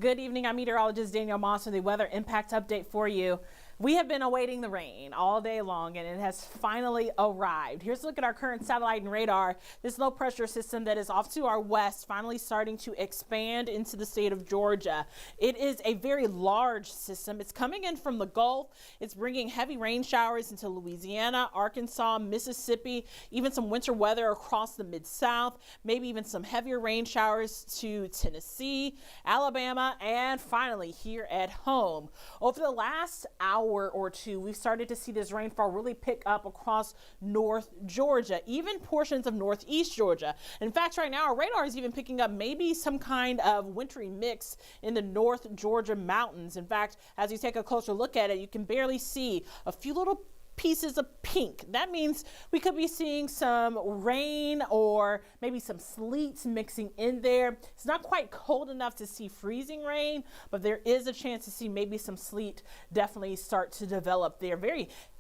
Good evening. I'm meteorologist Danielle Moss with the weather impact update for you. We have been awaiting the rain all day long, and it has finally arrived. Here's a look at our current satellite and radar. This low pressure system that is off to our west finally starting to expand into the state of Georgia. It is a very large system. It's coming in from the Gulf. It's bringing heavy rain showers into Louisiana, Arkansas, Mississippi, even some winter weather across the Mid-South, maybe even some heavier rain showers to Tennessee, Alabama, and finally here at home. Over the last hour or two, we've started to see this rainfall really pick up across North Georgia, even portions of Northeast Georgia. In fact, right now our radar is even picking up maybe some kind of wintry mix in the North Georgia mountains. In fact, as you take a closer look at it, you can barely see a few little pieces of pink. That means we could be seeing some rain or maybe some sleet mixing in there. It's not quite cold enough to see freezing rain, but there is a chance to see maybe some sleet definitely start to develop there.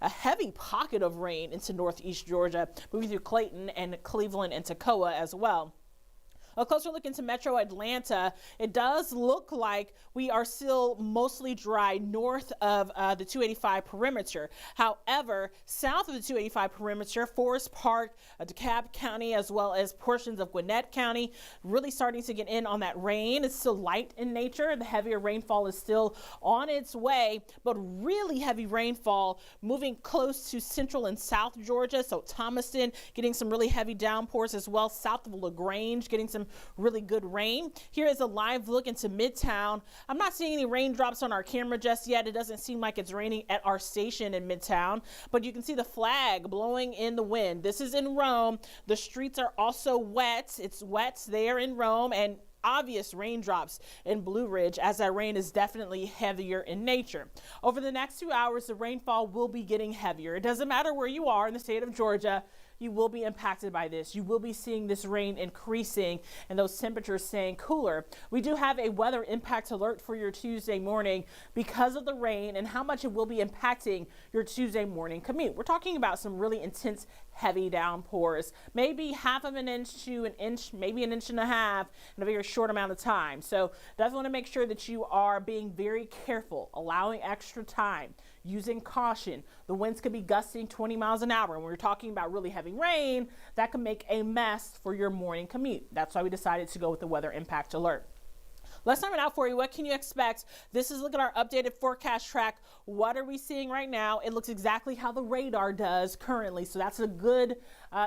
A heavy pocket of rain into Northeast Georgia, moving through Clayton and Cleveland and Toccoa as well. A closer look into Metro Atlanta, it does look like we are still mostly dry north of the 285 perimeter. However, south of the 285 perimeter, Forest Park, DeKalb County, as well as portions of Gwinnett County, really starting to get in on that rain. It's still light in nature. The heavier rainfall is still on its way, but really heavy rainfall moving close to central and south Georgia. So Thomaston getting some really heavy downpours as well. South of LaGrange getting some really good rain. Here is a live look into Midtown. I'm not seeing any raindrops on our camera just yet. It doesn't seem like it's raining at our station in Midtown, but you can see the flag blowing in the wind. This is in Rome. The streets are also wet. It's wet there in Rome, and obvious raindrops in Blue Ridge as that rain is definitely heavier in nature. Over the next 2 hours, the rainfall will be getting heavier. It doesn't matter where you are in the state of Georgia. You will be impacted by this. You will be seeing this rain increasing and those temperatures staying cooler. We do have a weather impact alert for your Tuesday morning because of the rain and how much it will be impacting your Tuesday morning commute. We're talking about some really intense, heavy downpours, maybe half of an inch to an inch, maybe an inch and a half in a very short amount of time. So definitely want to make sure that you are being very careful, allowing extra time, using caution. The winds could be gusting 20 miles an hour. And when we're talking about really heavy rain, that can make a mess for your morning commute. That's why we decided to go with the weather impact alert. Let's time it out for you. What can you expect? This is look at our updated forecast track. What are we seeing right now? It looks exactly how the radar does currently. So that's a good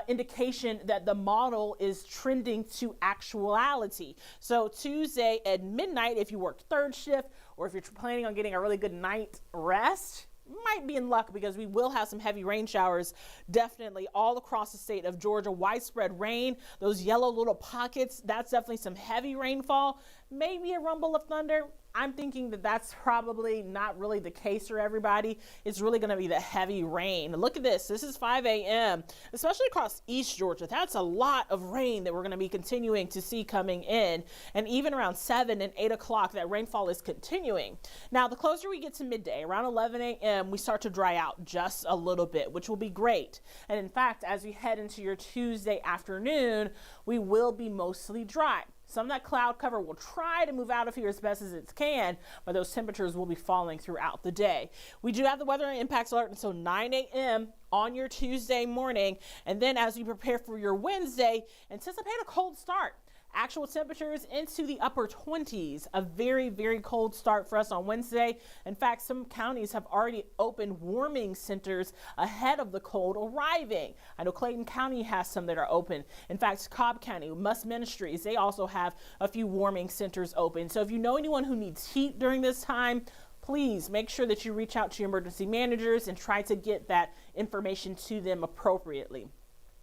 indication that the model is trending to actuality. So Tuesday at midnight, if you work third shift or if you're planning on getting a really good night rest, might be in luck because we will have some heavy rain showers definitely all across the state of Georgia. Widespread rain, those yellow little pockets, that's definitely some heavy rainfall, maybe a rumble of thunder. I'm thinking that that's probably not really the case for everybody. It's really going to be the heavy rain. Look at this. This is 5 a.m., especially across East Georgia. That's a lot of rain that we're going to be continuing to see coming in. And even around 7 and 8 o'clock, that rainfall is continuing. Now, the closer we get to midday, around 11 a.m., we start to dry out just a little bit, which will be great. And in fact, as we head into your Tuesday afternoon, we will be mostly dry. Some of that cloud cover will try to move out of here as best as it can, but those temperatures will be falling throughout the day. We do have the weather impacts alert until 9 a.m. on your Tuesday morning. And then as you prepare for your Wednesday, anticipate a cold start. Actual temperatures into the upper 20s, a very, very cold start for us on Wednesday. In fact, some counties have already opened warming centers ahead of the cold arriving. I know Clayton County has some that are open. In fact, Cobb County, Must Ministries, they also have a few warming centers open. So if you know anyone who needs heat during this time, please make sure that you reach out to your emergency managers and try to get that information to them appropriately.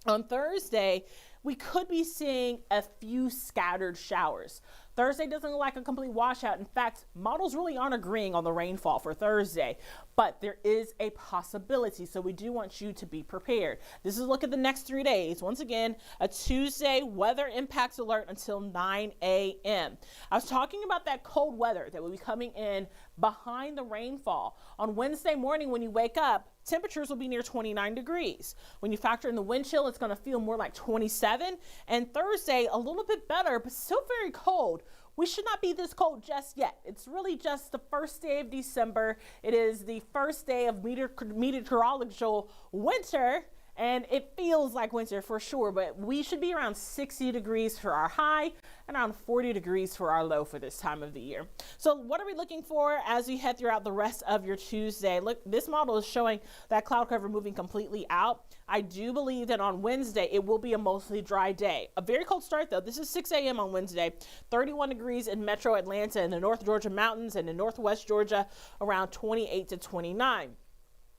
On Thursday, we could be seeing a few scattered showers. Thursday doesn't look like a complete washout. In fact, models really aren't agreeing on the rainfall for Thursday, but there is a possibility. So we do want you to be prepared. This is a look at the next 3 days. Once again, a Tuesday weather impacts alert until 9 a.m. I was talking about that cold weather that will be coming in behind the rainfall. On Wednesday morning, when you wake up, temperatures will be near 29 degrees. When you factor in the wind chill, it's going to feel more like 27. And Thursday, a little bit better, but still very cold. we should not be this cold just yet. It's really just the first day of December. It is the first day of meteorological winter. And it feels like winter for sure, but we should be around 60 degrees for our high and around 40 degrees for our low for this time of the year. So what are we looking for as we head throughout the rest of your Tuesday? Look, this model is showing that cloud cover moving completely out. I do believe that on Wednesday, it will be a mostly dry day. A very cold start though. This is 6 a.m. on Wednesday, 31 degrees in metro Atlanta and the North Georgia mountains and in Northwest Georgia, around 28 to 29.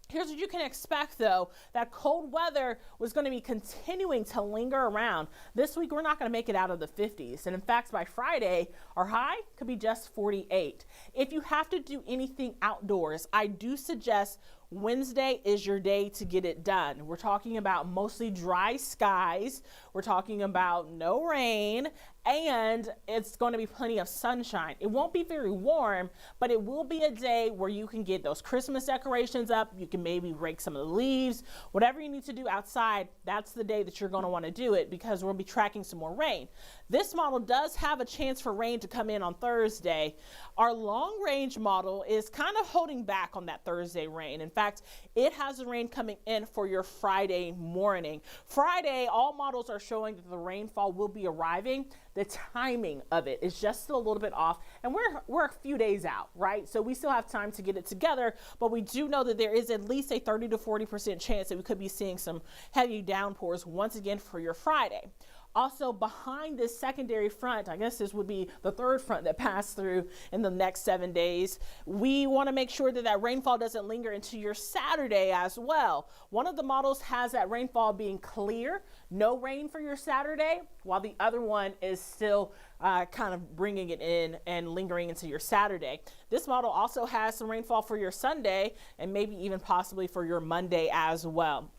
Here's what you can expect, though. That cold weather was going to be continuing to linger around. This week, we're not going to make it out of the 50s. And in fact, by Friday, our high could be just 48. If you have to do anything outdoors, I do suggest Wednesday is your day to get it done. We're talking about mostly dry skies. We're talking about no rain, and it's going to be plenty of sunshine. It won't be very warm, but it will be a day where you can get those Christmas decorations up. You can maybe rake some of the leaves, whatever you need to do outside. That's the day that you're going to want to do it because we'll be tracking some more rain. This model does have a chance for rain to come in on Thursday. Our long range model is kind of holding back on that Thursday rain. In fact, it has the rain coming in for your Friday morning. Friday, all models are showing that the rainfall will be arriving. The timing of it is just still a little bit off, and we're a few days out, right? So we still have time to get it together, but we do know that there is at least a 30 to 40% chance that we could be seeing some heavy downpours once again for your Friday. Also, behind this secondary front, I guess this would be the third front that passed through in the next 7 days, we want to make sure that that rainfall doesn't linger into your Saturday as well. One of the models has that rainfall being clear, no rain for your Saturday, while the other one is still kind of bringing it in and lingering into your Saturday. This model also has some rainfall for your Sunday and maybe even possibly for your Monday as well.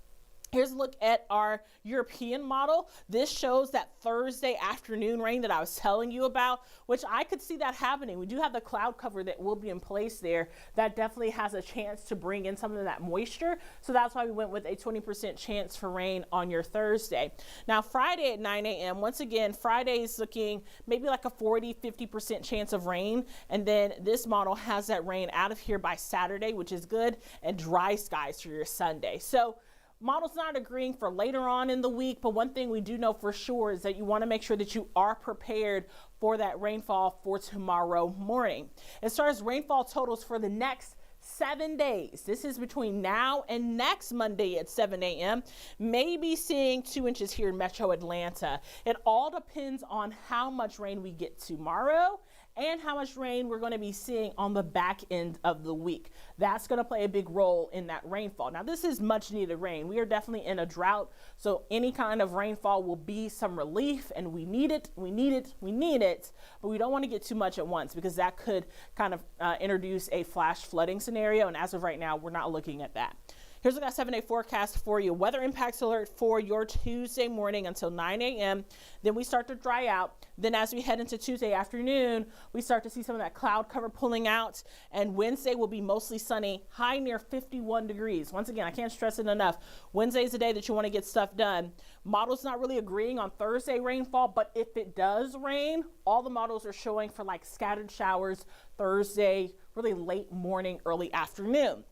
Here's a look at our European model. This shows that Thursday afternoon rain that I was telling you about, which I could see that happening. We do have the cloud cover that will be in place there. That definitely has a chance to bring in some of that moisture. So that's why we went with a 20% chance for rain on your Thursday. Now, Friday at 9 a.m., once again, Friday is looking maybe like a 40-50% chance of rain. And then this model has that rain out of here by Saturday, which is good, and dry skies for your Sunday. So model's not agreeing for later on in the week, but one thing we do know for sure is that you want to make sure that you are prepared for that rainfall for tomorrow morning. As far as rainfall totals for the next 7 days, this is between now and next Monday at 7 a.m., maybe seeing 2 inches here in metro Atlanta. It all depends on how much rain we get tomorrow and how much rain we're going to be seeing on the back end of the week. That's going to play a big role in that rainfall. Now, this is much needed rain. We are definitely in a drought, so any kind of rainfall will be some relief, and we need it, we need it, we need it, but we don't want to get too much at once because that could kind of introduce a flash flooding scenario, and as of right now, we're not looking at that. Here's a 7-day forecast for you. Weather impacts alert for your Tuesday morning until 9 a.m. Then we start to dry out. Then as we head into Tuesday afternoon, we start to see some of that cloud cover pulling out. And Wednesday will be mostly sunny, high near 51 degrees. Once again, I can't stress it enough. Wednesday is the day that you want to get stuff done. Models not really agreeing on Thursday rainfall, but if it does rain, all the models are showing for like scattered showers Thursday, really late morning, early afternoon.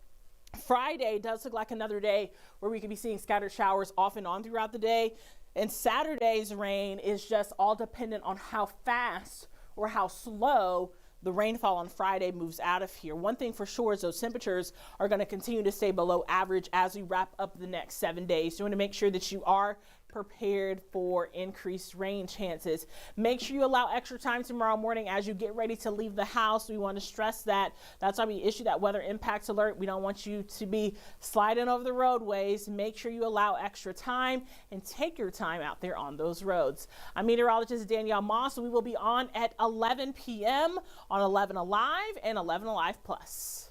Friday does look like another day where we could be seeing scattered showers off and on throughout the day. And Saturday's rain is just all dependent on how fast or how slow the rainfall on Friday moves out of here. One thing for sure is those temperatures are going to continue to stay below average as we wrap up the next 7 days. So you want to make sure that you are prepared for increased rain chances. Make sure you allow extra time tomorrow morning as you get ready to leave the house. We want to stress that. That's why we issue that weather impacts alert. We don't want you to be sliding over the roadways. Make sure you allow extra time and take your time out there on those roads. I'm meteorologist Danielle Moss. We will be on at 11 p.m. on 11 Alive and 11 Alive Plus.